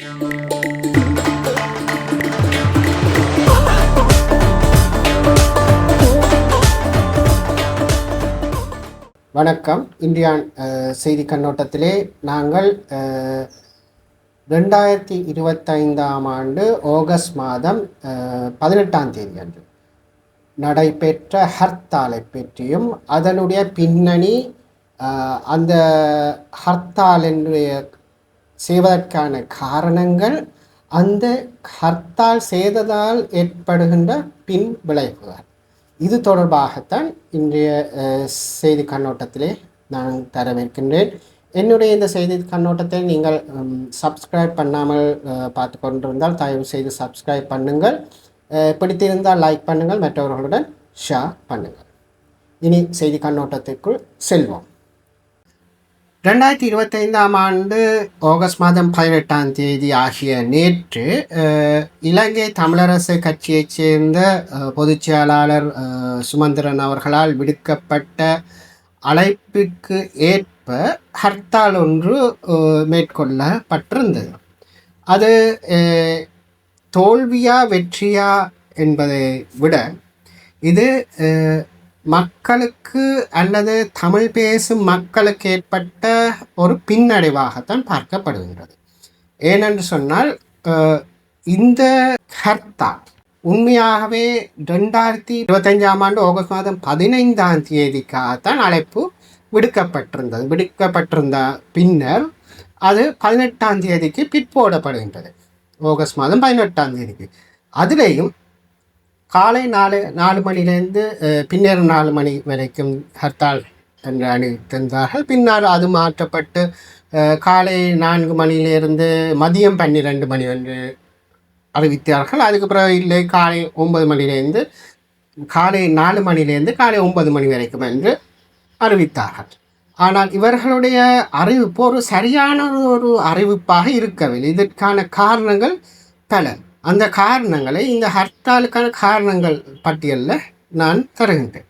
வணக்கம். இந்தியா செய்தி கண்ணோட்டத்திலே நாங்கள் 2025ஆம் ஆண்டு ஆகஸ்ட் மாதம் 18ஆம் தேதி அன்று நடைபெற்ற ஹர்த்தாலை பற்றியும் அதனுடைய பின்னணி, அந்த ஹர்த்தாலினுடைய செய்வதற்கான காரணங்கள், அந்த ஹர்த்தால் செய்ததால் ஏற்படுகின்ற பின் விளைவுகள், இது தொடர்பாகத்தான் இன்றைய செய்தி கண்ணோட்டத்திலே நான் தரவிருக்கின்றேன். என்னுடைய இந்த செய்தி கண்ணோட்டத்தை நீங்கள் சப்ஸ்கிரைப் பண்ணாமல் பார்த்து கொண்டிருந்தால் தயவு செய்து சப்ஸ்கிரைப் பண்ணுங்கள். பிடித்திருந்தால் லைக் பண்ணுங்கள், மற்றவர்களுடன் ஷேர் பண்ணுங்கள். இனி செய்தி கண்ணோட்டத்திற்குள் செல்வோம். 2025ஆம் ஆண்டு ஆகஸ்ட் மாதம் 18ஆம் தேதி ஆகிய நேற்று இலங்கை தமிழரசு கட்சியைச் சேர்ந்த பொதுச் செயலாளர் சுமந்திரன் அவர்களால் விடுக்கப்பட்ட அழைப்பிற்கு ஏற்ப ஹர்த்தால் ஒன்று மேற்கொள்ளப்பட்டிருந்தது. அது தோல்வியா வெற்றியா என்பதை விட இது மக்களுக்கு அல்லது தமிழ் பேசும் மக்களுக்கு ஏற்பட்ட ஒரு பின்னடைவாகத்தான் பார்க்கப்படுகின்றது. ஏனென்று சொன்னால், இந்த ஹர்த்தால் உண்மையாகவே 2025ஆம் ஆண்டு ஆகஸ்ட் மாதம் 15ஆம் தேதிக்காகத்தான் அழைப்பு விடுக்கப்பட்டிருந்த பின்னர் அது 18ஆம் தேதிக்கு பிற்போடப்படுகின்றது. ஆகஸ்ட் மாதம் 18ஆம் தேதிக்கு அதிலேயும் காலை 4 மணிலேருந்து பின்னர் 4 மணி வரைக்கும் ஹர்த்தால் என்று அறிவித்திருந்தார்கள். பின்னர் அது மாற்றப்பட்டு காலை 4 மணியிலிருந்து மதியம் 12 மணி என்று அறிவித்தார்கள். அதுக்கு பிறகு இல்லை, காலை 9 மணிலேருந்து காலை 4 மணிலேருந்து காலை 9 மணி வரைக்கும் என்று அறிவித்தார்கள். ஆனால் இவர்களுடைய அறிவிப்பு ஒரு சரியான ஒரு அறிவிப்பாக இருக்கவில்லை. இதற்கான காரணங்கள் பல. அந்த காரணங்களை இந்த ஹர்த்தாலுக்கான காரணங்கள் பட்டியலில் நான் தருகின்றேன்.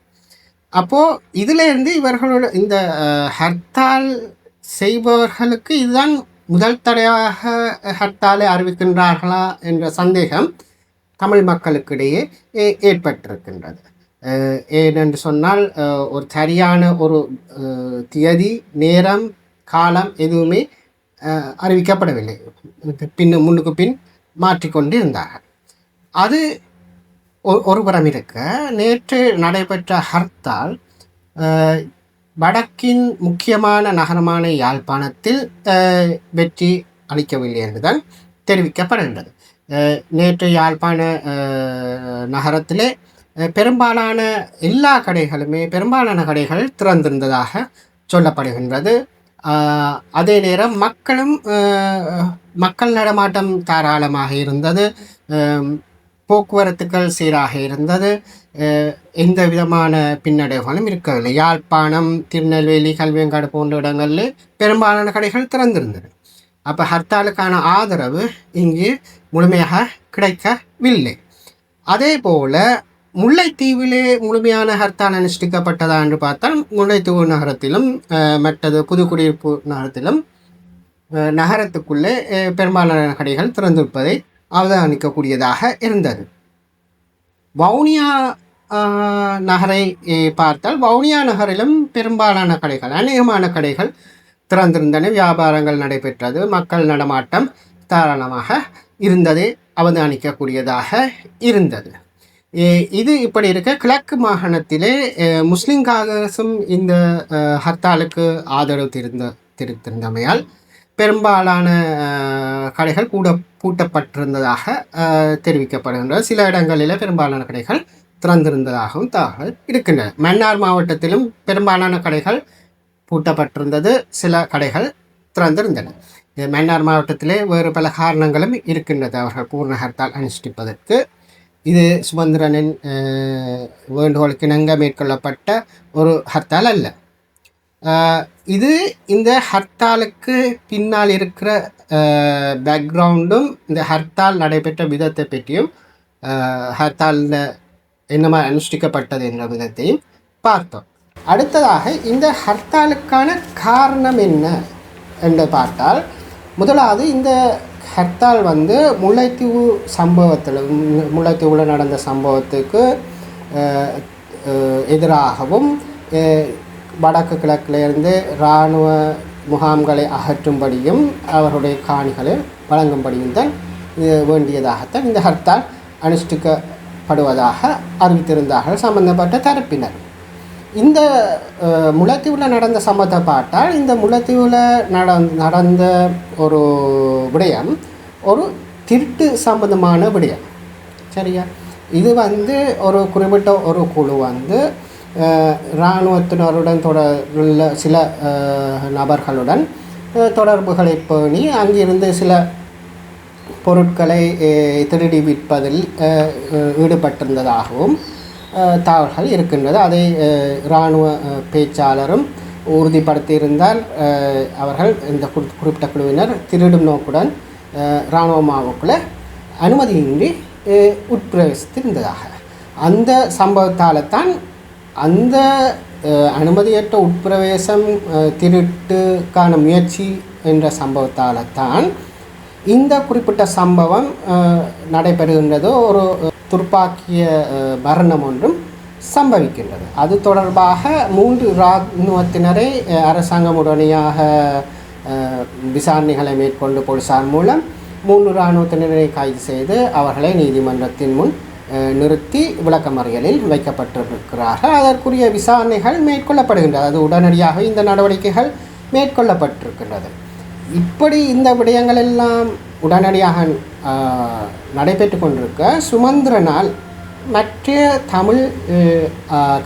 அப்போது இதிலேருந்து இவர்களோட இந்த ஹர்த்தால் செய்பவர்களுக்கு இதுதான் முதல் தடையாக ஹர்த்தாலை அறிவிக்கின்றார்களா என்ற சந்தேகம் தமிழ் மக்களுக்கிடையே ஏற்பட்டிருக்கின்றது. ஏனென்று சொன்னால், ஒரு சரியான ஒரு தியதி, நேரம், காலம் எதுவுமே அறிவிக்கப்படவில்லை. முன்னுக்கு பின் மாற்றிக்கொண்டு இருந்தார்கள். அது ஒருபுறம் இருக்க, நேற்று நடைபெற்ற ஹர்த்தால் வடக்கின் முக்கியமான நகரமான யாழ்ப்பாணத்தில் வெற்றி அளிக்கவில்லை என்றுதான் தெரிவிக்கப்படுகின்றது. நேற்று யாழ்ப்பாண நகரத்திலே பெரும்பாலான கடைகள் திறந்திருந்ததாக சொல்லப்படுகின்றது. அதே நேரம் மக்கள் நடமாட்டம் தாராளமாக இருந்தது. போக்குவரத்துக்கள் சீராக இருந்தது. எந்த விதமான பின்னடைவுகளும் இருக்கவில்லை. யாழ்ப்பாணம், திருநெல்வேலி, கல்வியங்காடு போன்ற இடங்களில் பெரும்பாலான கடைகள் திறந்திருந்தது. அப்போ ஹர்த்தாலுக்கான ஆதரவு இங்கு முழுமையாக கிடைக்கவில்லை. அதே போல் முல்லைத்தீவிலே முழுமையான ஹர்த்தால் அனுஷ்டிக்கப்பட்டதா என்று பார்த்தால், முல்லைத்தீவு நகரத்திலும் மற்றது புதுக்குடியிருப்பு நகரத்திலும் நகரத்துக்குள்ளே பெரும்பாலான கடைகள் திறந்திருப்பதை அவதானிக்கக்கூடியதாக இருந்தது. வவுனியா நகரை பார்த்தால், வவுனியா நகரிலும் பெரும்பாலான கடைகள், அநேகமான கடைகள் திறந்திருந்தன. வியாபாரங்கள் நடைபெற்றது. மக்கள் நடமாட்டம் தாராளமாக இருந்ததை அவதானிக்கக்கூடியதாக இருந்தது. இது இப்படி இருக்க, கிழக்கு மாகாணத்திலே முஸ்லிம் காங்கிரசும் இந்த ஹர்த்தாலுக்கு ஆதரவு தெரிவித்திருந்தமையால் பெரும்பாலான கடைகள் பூட்டப்பட்டிருந்ததாக தெரிவிக்கப்படுகின்றது. சில இடங்களில் பெரும்பாலான கடைகள் திறந்திருந்ததாகவும் தகவல் இருக்கின்றன. மன்னார் மாவட்டத்திலும் பெரும்பாலான கடைகள் பூட்டப்பட்டிருந்தது, சில கடைகள் திறந்திருந்தன. மன்னார் மாவட்டத்திலே வேறு பல காரணங்களும் இருக்கின்றது அவர்கள் பூர்ண ஹர்த்தால் அனுஷ்டிப்பதற்கு. இது சுமந்திரனின் வேண்டுகோளுக்கு இணங்க மேற்கொள்ளப்பட்ட ஒரு ஹர்த்தால் அல்ல. இது இந்த ஹர்த்தாலுக்கு பின்னால் இருக்கிற பேக்ரவுண்டும், இந்த ஹர்த்தால் நடைபெற்ற விதத்தை பற்றியும், ஹர்த்தாலில் என்னமா அனுஷ்டிக்கப்பட்டது என்ற விதத்தையும் பார்த்தோம். அடுத்ததாக இந்த ஹர்த்தாலுக்கான காரணம் என்ன என்று பார்த்தால், முதலாவது இந்த ஹர்த்தால் வந்து முல்லைத்தீவு சம்பவத்தில் முல்லைத்தீவில் நடந்த சம்பவத்துக்கு எதிராகவும் வடக்கு கிழக்கிலிருந்து இராணுவ முகாம்களை அகற்றும்படியும் அவருடைய காணிகளை வழங்கும்படியும் தான் வேண்டியதாகத்தான் இந்த ஹர்த்தால் அனுஷ்டிக்கப்படுவதாக அறிவித்திருந்தார்கள் சம்பந்தப்பட்ட தரப்பினர். இந்த முல்லைத்தீவில் நடந்த சம்பவத்தை பார்த்தால் இந்த முல்லைத்தீவில் நடந்த ஒரு விடயம் ஒரு திருட்டு சம்பந்தமான விடயம். சரியா? இது வந்து ஒரு குறிப்பிட்ட ஒரு குழு வந்து இராணுவத்தினருடன் தொடர்புள்ள சில நபர்களுடன் தொடர்புகளை பேணி அங்கிருந்து சில பொருட்களை திருடி விற்பதில் ஈடுபட்டிருந்ததாகவும் தகவல்கள் இருக்கின்றது. அதை இராணுவ பேச்சாளரும் உறுதிப்படுத்தியிருந்தால் அவர்கள் இந்த குறிப்பிட்ட குழுவினர் திருடும் நோக்குடன் இராணுவ மாவுக்குள்ளே அனுமதியின்றி உட்பிரவேசித்திருந்ததாக அந்த சம்பவத்தால் தான் அந்த அனுமதியற்ற உட்பிரவேசம் திருட்டுக்கான முயற்சி என்ற சம்பவத்தால் தான் இந்த குறிப்பிட்ட சம்பவம் நடைபெறுகின்றது. ஒரு துர்ப்பாக்கிய மரணம் ஒன்றும் சம்பவிக்கின்றது. அது தொடர்பாக 3 இராணுவத்தினரை அரசாங்கம் உடனடியாக விசாரணைகளை மேற்கொண்டு போலீசார் மூலம் 3 இராணுவத்தினரை கைது செய்து அவர்களை நீதிமன்றத்தின் முன் நிறுத்தி விளக்கமறியலில் வைக்கப்பட்டிருக்கிறார்கள். அதற்குரிய விசாரணைகள் மேற்கொள்ளப்படுகின்றது. அது உடனடியாக இந்த நடவடிக்கைகள் மேற்கொள்ளப்பட்டிருக்கின்றது. இப்படி இந்த விடயங்கள் எல்லாம் உடனடியாக நடைபெற்று கொண்டிருக்க சுமந்திரனால் மற்ற தமிழ்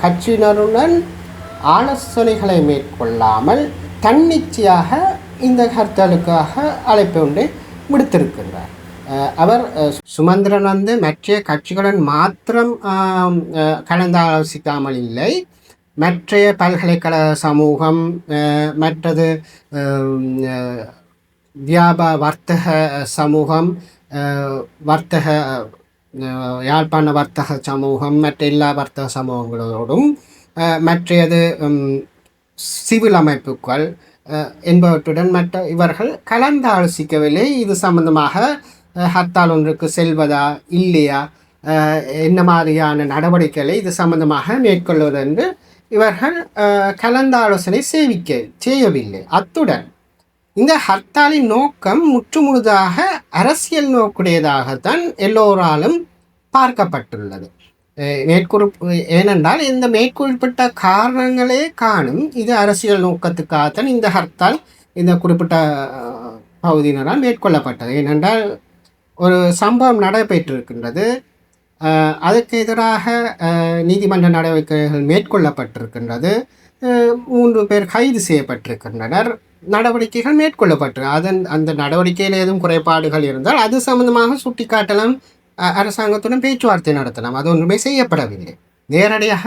கட்சியினருடன் ஆலோசனைகளை மேற்கொள்ளாமல் தன்னிச்சையாக இந்த ஹர்த்தாலுக்காக அழைப்பு ஒன்றை விடுத்திருக்கின்றார். அவர் சுமந்திரன் வந்து மற்ற கட்சிகளுடன் மாத்திரம் கலந்தாலோசிக்காமல் இல்லை, மற்ற பல்கலைக்கழக சமூகம், மற்றது வர்த்தக சமூகம், யாழ்ப்பாண வர்த்தக சமூகம், மற்ற எல்லா வர்த்தக சமூகங்களோடும் மற்றது சிவில் அமைப்புகள் என்பவற்றுடன் மற்ற இவர்கள் கலந்தாலோசிக்கவில்லை. இது சம்பந்தமாக ஹர்த்தால் ஒன்றுக்கு செல்வதா இல்லையா, என்ன மாதிரியான நடவடிக்கைகளை இது சம்பந்தமாக மேற்கொள்வது என்று இவர்கள் கலந்தாலோசனை செய்யவில்லை. அத்துடன் இந்த ஹர்த்தாலின் நோக்கம் முற்றுமுழுதாக அரசியல் நோக்குடையதாகத்தான் எல்லோராலும் பார்க்கப்பட்டுள்ளது. ஏனென்றால் இந்த மேற்குறிப்பிட்ட காரணங்களே காணும் இது அரசியல் நோக்கத்துக்காகத்தான் இந்த ஹர்த்தால் இந்த குறிப்பிட்ட பகுதியினரால் மேற்கொள்ளப்பட்டது. ஏனென்றால் ஒரு சம்பவம் நடைபெற்றிருக்கின்றது, அதற்கு எதிராக நீதிமன்ற நடவடிக்கைகள் மேற்கொள்ளப்பட்டிருக்கின்றது, 3 பேர் கைது செய்யப்பட்டிருக்கின்றனர், நடவடிக்கைகள் மேற்கொள்ளப்பட்டு அந்த நடவடிக்கையில் ஏதும் குறைபாடுகள் இருந்தால் அது சம்பந்தமாக சுட்டிக்காட்டலாம், அரசாங்கத்துடன் பேச்சுவார்த்தை நடத்தலாம். அது ஒன்றுமே செய்யப்படவில்லை. நேரடியாக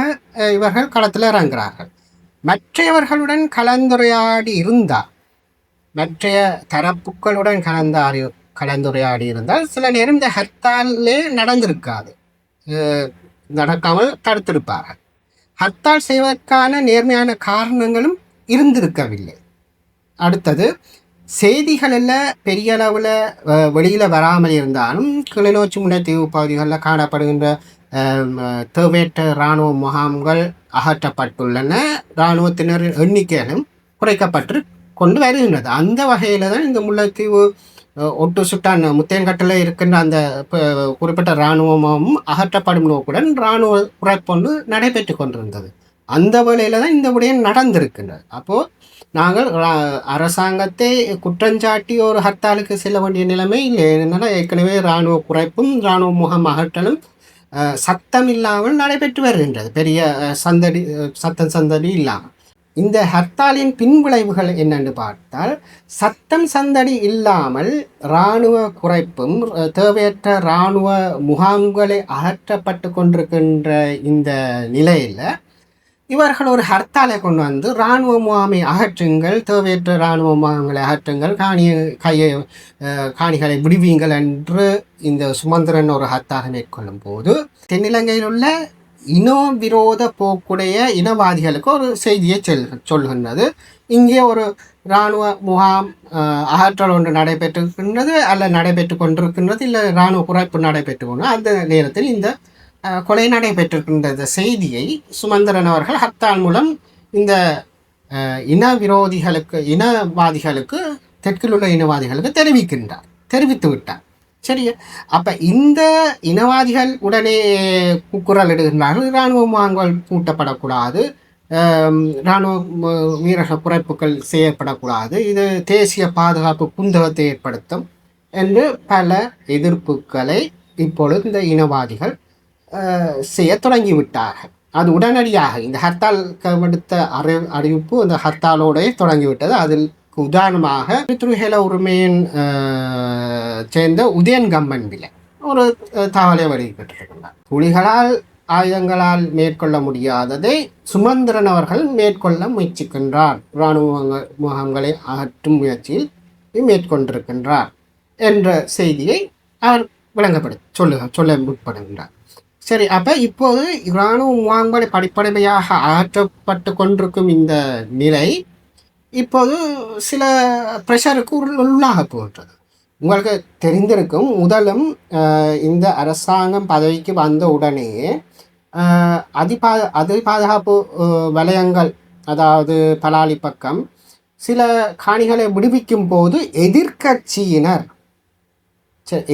இவர்கள் களத்தில் இறங்குகிறார்கள். மற்றவர்களுடன் கலந்துரையாடி இருந்தால், மற்ற தரப்புகளுடன் கலந்துரையாடி இருந்தால் சில நேரம் இந்த ஹர்த்தாலே நடந்திருக்காது, நடக்காமல் தடுத்திருப்பார்கள். ஹர்த்தால் செய்வதற்கான நேர்மையான காரணங்களும் இருந்திருக்கவில்லை. அடுத்தது, செய்திகளில் பெரிய அளவில் வெளியில் வராமல் இருந்தாலும் கிளிநொச்சி முல்லைத்தீவு பகுதிகளில் காணப்படுகின்ற தேவையற்ற இராணுவ முகாம்கள் அகற்றப்பட்டுள்ளன, இராணுவத்தினர் எண்ணிக்கையிலும் குறைக்கப்பட்டு கொண்டு வருகின்றது. அந்த வகையில் தான் இந்த முல்லைத்தீவு ஒட்டு சுட்டான் முத்தேன்கட்டில் இருக்கின்ற அந்த குறிப்பிட்ட இராணுவமும் அகற்றப்படும் நோக்குடன் இராணுவ குறைப்பொன்று நடைபெற்று கொண்டிருந்தது. அந்த வேளையில் தான் இந்த விடயம் நடந்திருக்கின்றது. அப்போது நாங்கள் அரசாங்கத்தை குற்றஞ்சாட்டி ஒரு ஹர்த்தாலுக்கு செல்ல வேண்டிய நிலைமை இல்லை. என்னென்னா ஏற்கனவே இராணுவ குறைப்பும் இராணுவ முகாம் அகற்றலும் சத்தம் இல்லாமல் நடைபெற்று வருகின்றது, பெரிய சந்தடி இல்லாமல். இந்த ஹர்த்தாலின் பின்விளைவுகள் என்னென்று பார்த்தால், சத்தம் சந்தடி இல்லாமல் இராணுவ குறைப்பும் தேவையற்ற இராணுவ முகாம்களை அகற்றப்பட்டு கொண்டிருக்கின்ற இந்த நிலையில் இவர்கள் ஒரு ஹர்த்தாலை கொண்டு வந்து இராணுவ முகாமை அகற்றுங்கள், தேவையற்ற இராணுவ முகாம்களை அகற்றுங்கள், காணிகளை விடுவீங்கள் என்று இந்த சுமந்திரன் ஒரு ஹர்த்தாலை மேற்கொள்ளும் போது தென்னிலங்கையில் உள்ள இன விரோத போக்குடைய இனவாதிகளுக்கு ஒரு செய்தியை சொல்கின்றது. இங்கே ஒரு இராணுவ முகாம் அகற்றல் ஒன்று நடைபெற்றிருக்கின்றது, அல்ல நடைபெற்று கொண்டிருக்கின்றது, இல்லை இராணுவ குறைப்பு நடைபெற்று கொண்டு அந்த நேரத்தில் இந்த கொலை நடைபெற்றிருக்கின்ற செய்தியை சுமந்திரன் அவர்கள் ஹர்த்தால் மூலம் இந்த இன விரோதிகளுக்கு இனவாதிகளுக்கு தெற்கில் உள்ள இனவாதிகளுக்கு தெரிவித்து விட்டார். சரியா? அப்போ இந்த இனவாதிகள் உடனே குரல் இடுகின்றார்கள், இராணுவ முகாம்கள் பூட்டப்படக்கூடாது, இராணுவ வீரர்கள் குறைப்புகள் செய்யப்படக்கூடாது, இது தேசிய பாதுகாப்பு குந்தகத்தை ஏற்படுத்தும் என்று பல எதிர்ப்புகளை இப்பொழுது இந்த இனவாதிகள் செய்ய தொடங்கிவிட்டார்கள். அது உடனடியாக இந்த ஹர்த்தால் விடுத்த அறிவிப்பு அந்த ஹர்த்தாலோடே தொடங்கிவிட்டது. அதில் உதாரணமாக திருஹேல உரிமையின் சேர்ந்த உதயன் கம்பன்பில ஒரு தகவலை வெளியிட்டிருக்கின்றார். புலிகளால் ஆயுதங்களால் மேற்கொள்ள முடியாததை சுமந்திரன் அவர்கள் மேற்கொள்ள முயற்சிக்கின்றார், இராணுவ முகாம்களை அகற்றும் முயற்சியில் மேற்கொண்டிருக்கின்றார் என்ற செய்தியை அவர் சொல்ல முற்படுகின்றார். சரி, அப்போ இப்போது இராணுவ முகாம்களை படிப்படியாக அகற்றப்பட்டு கொண்டிருக்கும் இந்த நிலை இப்போது சில ப்ரெஷருக்கு உள்ளாக போகிறது. உங்களுக்கு தெரிந்திருக்கும், முதலும் இந்த அரசாங்கம் பதவிக்கு வந்த உடனே பாதுகாப்பு வலயங்கள், அதாவது பலாலி பக்கம் சில காணிகளை விடுவிக்கும் போது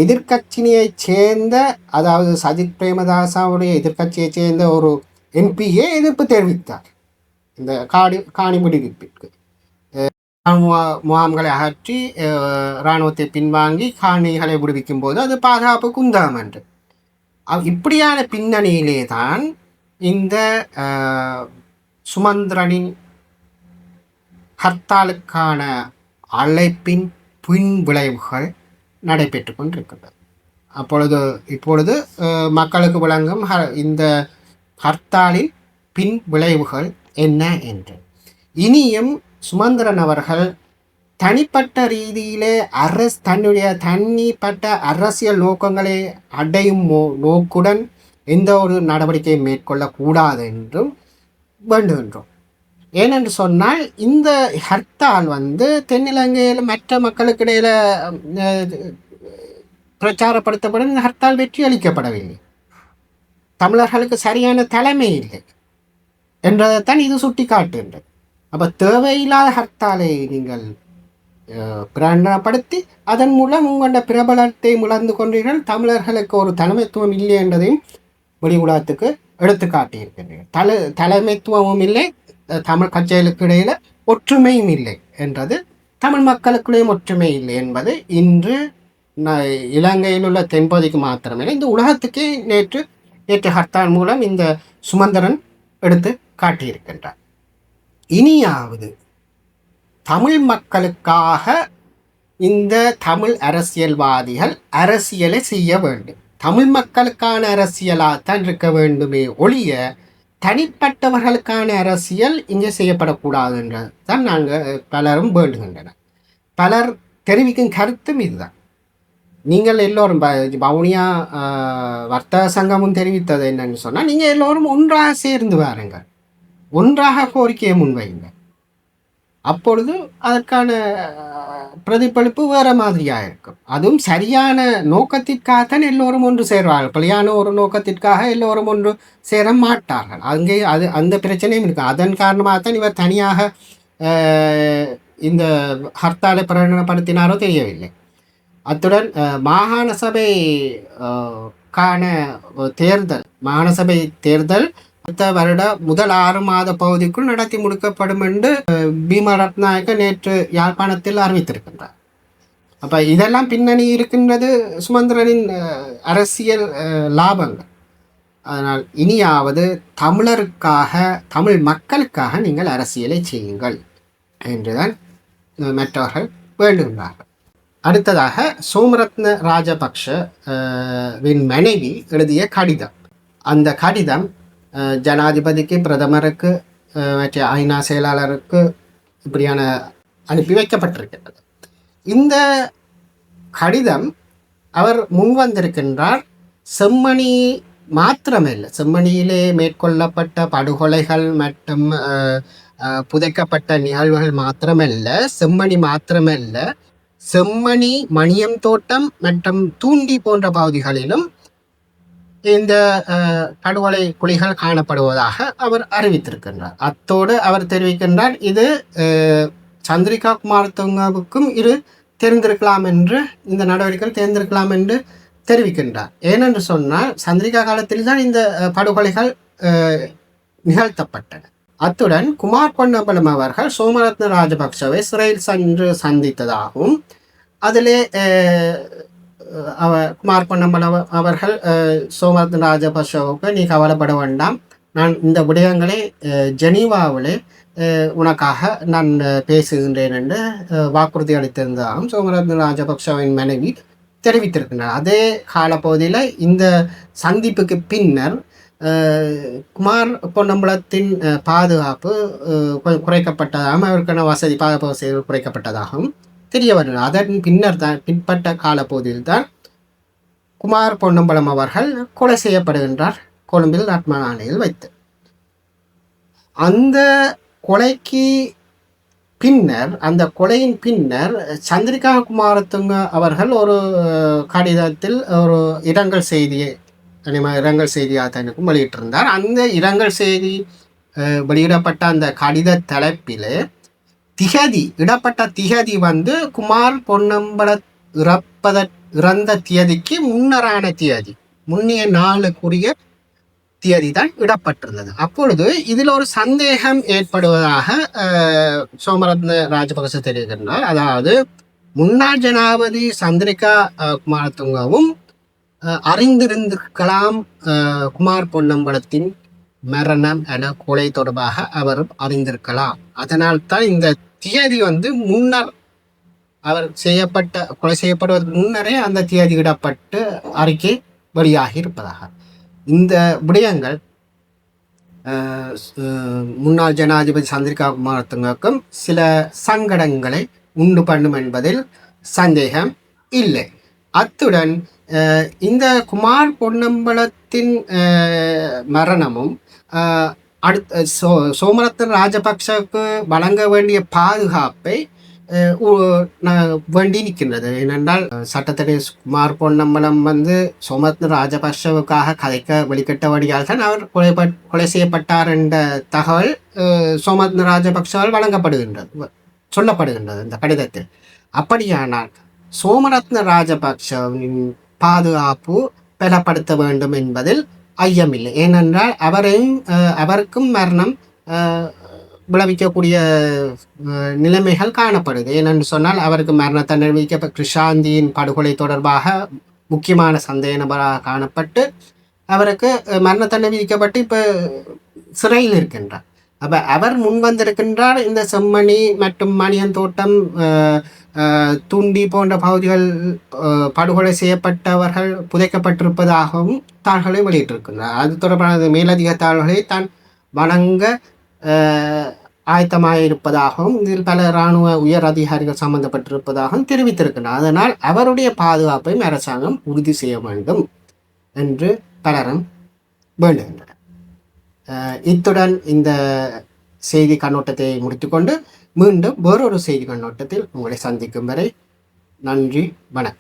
எதிர்கட்சியை சேர்ந்த, அதாவது சஜித் பிரேமதாசாவுடைய எதிர்கட்சியை சேர்ந்த ஒரு எம்பியே எதிர்ப்பு தெரிவித்தார் இந்த காணி விடுவிப்பிற்கு. முகாம்களை அகற்றி இராணுவத்தை பின்வாங்கி காணிகளை விடுவிக்கும் போது அது பாதுகாப்பு குந்தகம் என்று. இப்படியான பின்னணியிலே தான் இந்த சுமந்திரனின் ஹர்த்தாலுக்கான அழைப்பின் பின் விளைவுகள் நடைபெற்று கொண்டிருக்கின்றது. இப்பொழுது மக்களுக்கு விளங்கும் இந்த ஹர்த்தாலின் பின் விளைவுகள் என்ன என்று. இனியும் சுமந்திரன் அவர்கள் தனிப்பட்ட ரீதியிலே தன்னுடைய தனிப்பட்ட அரசியல் நோக்கங்களை அடையும் நோக்குடன் எந்த ஒரு நடவடிக்கையை மேற்கொள்ளக்கூடாது என்றும் வேண்டுகின்றோம். ஏனென்று சொன்னால் இந்த ஹர்த்தால் தென்னிலங்கையில் மற்ற மக்களுக்கு இடையில பிரச்சாரப்படுத்தப்படும் இந்த ஹர்த்தால் வெற்றி அளிக்கப்படவில்லை, தமிழர்களுக்கு சரியான தலைமை இல்லை என்றதைத்தான் இது சுட்டி காட்டுகின்றது. அப்போ தேவையில்லாத ஹர்த்தாலை நீங்கள் பிரகடனப்படுத்தி அதன் மூலம் உங்களோட பிரபலத்தை முழந்து கொண்டீர்கள், தமிழர்களுக்கு ஒரு தலைமைத்துவம் இல்லை என்றதையும் வெளி உலகத்துக்கு எடுத்து காட்டியிருக்கின்றீர்கள். தலைமைத்துவமும் இல்லை, தமிழ் கட்சிகளுக்கு இடையில ஒற்றுமையும் இல்லை என்றது, தமிழ் மக்களுக்குள்ளேயும் ஒற்றுமை இல்லை என்பது இன்று இலங்கையில் உள்ள தென்பகுதிக்கு மாத்திரமே இந்த உலகத்துக்கே நேற்று ஹர்த்தால் மூலம் இந்த சுமந்திரன் எடுத்து காட்டியிருக்கின்றார். இனியாவது தமிழ் மக்களுக்காக இந்த தமிழ் அரசியல்வாதிகள் அரசியலை செய்ய வேண்டும், தமிழ் மக்களுக்கான அரசியலாகத்தான் இருக்க வேண்டுமே ஒழிய தனிப்பட்டவர்களுக்கான அரசியல் இங்கே செய்யப்படக்கூடாது என்றதான் நாங்கள் பலரும் வேண்டுகின்றனர். பலர் தெரிவிக்கும் கருத்தும் இதுதான். நீங்கள் எல்லோரும் வவுனியா வர்த்தக சங்கமும் தெரிவித்தது என்னன்னு சொன்னால், நீங்கள் எல்லோரும் ஒன்றாக சேர்ந்து வாருங்கள், ஒன்றாக கோரிக்கையை முன்வையுங்கள், அப்பொழுது அதற்கான பிரதிபலிப்பு வேறு மாதிரியாக இருக்கும். அதுவும் சரியான நோக்கத்திற்காகத்தான் எல்லோரும் ஒன்று சேர்வார்கள், பிழையான ஒரு நோக்கத்திற்காக எல்லோரும் ஒன்று சேர மாட்டார்கள். அங்கே அந்த பிரச்சனையும் இருக்குது. அதன் காரணமாகத்தான் இவர் தனியாக இந்த ஹர்த்தாலை பிரகடனப்படுத்தினாரோ தெரியவில்லை. அத்துடன் மாகாண சபை தேர்தல் அடுத்த வருட முதல் 6 மாத பகுதிக்குள் நடத்தி முடிக்கப்படும் என்று பீமா ரத்நாயக்க நேற்று யாழ்ப்பாணத்தில் அறிவித்திருக்கின்றார். அப்போ இதெல்லாம் பின்னணி இருக்கின்றது சுமந்திரனின் அரசியல் லாபங்கள். அதனால் இனியாவது தமிழருக்காக, தமிழ் மக்களுக்காக நீங்கள் அரசியலை செய்யுங்கள் என்றுதான் மற்றவர்கள் வேண்டுகின்றார்கள். அடுத்ததாக சோமரத்ன ராஜபக்ஷ வின் மனைவி எழுதிய கடிதம். அந்த கடிதம் ஜனாதிபதிக்கு, பிரதமருக்கு, மற்ற ஐநா செயலாளருக்கு இப்படியான அனுப்பி வைக்கப்பட்டிருக்கின்றது. இந்த கடிதம் அவர் முன்வந்திருக்கின்றார் செம்மணி மாத்திரமல்ல, செம்மணியிலே மேற்கொள்ளப்பட்ட படுகொலைகள் மற்றும் புதைக்கப்பட்ட நிகழ்வுகள் மாத்திரமல்ல, செம்மணி மாத்திரமல்ல, செம்மணி, மணியம் தோட்டம் மற்றும் தூண்டி போன்ற பகுதிகளிலும் இந்த படுகொலை குழிகள் காணப்படுவதாக அவர் அறிவித்திருக்கின்றார். அத்தோடு அவர் தெரிவிக்கின்றார், இது சந்திரிகா குமாரதுங்கவுக்கும் இது தெரிந்திருக்கலாம் என்று, இந்த நடவடிக்கைகள் தெரிந்திருக்கலாம் என்று தெரிவிக்கின்றார். ஏனென்று சொன்னால் சந்திரிகா காலத்தில் தான் இந்த படுகொலைகள் நிகழ்த்தப்பட்டன. அத்துடன் குமார் பொன்னம்பலம் அவர்கள் சோமரத்ன ராஜபக்சவை சிறையில் சென்று சந்தித்ததாகவும், அதிலே குமார் பொன்னம்பலம் அவர்கள் சோமரத்ன ராஜபக்சவுக்கு நீ கவலைப்பட வேண்டாம், நான் இந்த விடயங்களை ஜெனீவாவிலே உனக்காக நான் பேசுகின்றேன் என்று வாக்குறுதி அளித்திருந்ததாகவும் சோமரத்ன ராஜபக்சவின் மனைவி தெரிவித்திருக்கின்றனர். அதே காலப்பகுதியில் இந்த சந்திப்புக்கு பின்னர் குமார் பொன்னம்பலத்தின் பாதுகாப்பு குறைக்கப்பட்டதாகவும், அவருக்கான வசதி பாதுகாப்பு வசதிகள் குறைக்கப்பட்டதாகவும் தெரிய வருகிறது. அதன் பின்னர் தான், பின்பற்ற காலப்பகுதியில் தான் குமார் பொன்னம்பலம் அவர்கள் கொலை செய்யப்படுகின்றார், கொழும்பில் ரத்மலானையில் வைத்து. அந்த கொலைக்கு பின்னர், அந்த கொலையின் பின்னர் சந்திரிகா குமாரதுங்க அவர்கள் ஒரு கடிதத்தில் ஒரு இரங்கல் செய்தியை இரங்கல் செய்தியாளனுக்கும் வெளியிட்டிருந்தார். அந்த இரங்கல் செய்தி வெளியிடப்பட்ட அந்த கடித தலைப்பில் இடப்பட்ட திகதி குமார் பொன்னம்பல இறந்த தியதிக்கு முன்னரான தியதி, முன்னிய நாளுக்குரிய தியதி தான் இடப்பட்டிருந்தது. அப்பொழுது இதில் ஒரு சந்தேகம் ஏற்படுவதாக சோமரத்ன ராஜபக்ச தெரிவிக்கின்றார். அதாவது முன்னாள் ஜனாதிபதி சந்திரிகா குமாரதுங்கவும் அறிந்திருந்திருக்கலாம் குமார் பொன்னம்பலத்தின் மரணம் என கொலை தொடர்பாக அவரும் அறிந்திருக்கலாம். அதனால்தான் இந்த தியதி முன்னர் அவர் கொலை செய்யப்படுவதற்கு முன்னரே அந்த தியதி இடப்பட்டு அறிக்கை வெளியாகி இருப்பதாக. இந்த விடயங்கள் முன்னாள் ஜனாதிபதி சந்திரிகா குமாரதுங்கவுக்கும் சில சங்கடங்களை உண்டு பண்ணும் என்பதில் சந்தேகம் இல்லை. அத்துடன் இந்த குமார் பொன்னம்பலத்தின் மரணமும் சோமரத்ன ராஜபக்சவுக்கு வழங்க வேண்டிய பாதுகாப்பை வேண்டி நிற்கின்றது. ஏனென்றால் சட்டத்தடை குமார் பொன்னம்பலம் சோமரத்ன ராஜபக்சவுக்காக கதைக்க வெளிக்கிட்டபடியால் தான் அவர் கொலை செய்யப்பட்டார் என்ற தகவல் சோமரத்ன ராஜபக்சவால் வழங்கப்படுகின்றது, சொல்லப்படுகின்றது இந்த கடிதத்தில். அப்படியானால் சோமரத்ன ராஜபக்சவின் பாதுகாப்பு பலப்படுத்த வேண்டும் என்பதில் ஐயமில்லை. ஏனென்றால் அவருக்கும் மரணம் விளைவிக்கக்கூடிய நிலைமைகள் காணப்படுது. ஏனென்று சொன்னால் அவருக்கு மரண தண்டனை விதிக்கப்பட்ட கிருஷாந்தியின் படுகொலை தொடர்பாக முக்கியமான சந்தேக நபராக காணப்பட்டு அவருக்கு மரண தண்டனை விதிக்கப்பட்டு இப்போ சிறையில் இருக்கின்றார். அப்போ அவர் முன்வந்திருக்கின்றார், இந்த செம்மணி மற்றும் மணியந்தோட்டம், தூண்டி போன்ற பகுதிகள் படுகொலை செய்யப்பட்டவர்கள் புதைக்கப்பட்டிருப்பதாகவும் தாள்களை வெளியிட்டிருக்கின்றார். அது தொடர்பான மேலதிக தாள்களை தான் வழங்க ஆயத்தமாக இருப்பதாகவும், இதில் பல இராணுவ உயர் அதிகாரிகள் சம்பந்தப்பட்டிருப்பதாகவும் தெரிவித்திருக்கின்றனர். அதனால் அவருடைய பாதுகாப்பையும் அரசாங்கம் உறுதி செய்ய வேண்டும் என்று பலரும் வேண்டுகின்றனர். இத்துடன் இந்த செய்தி கண்ணோட்டத்தை முடித்துக்கொண்டு மீண்டும் வேறொரு செய்தி கண்ணோட்டத்தில் உங்களை சந்திக்கும் வரை நன்றி, வணக்கம்.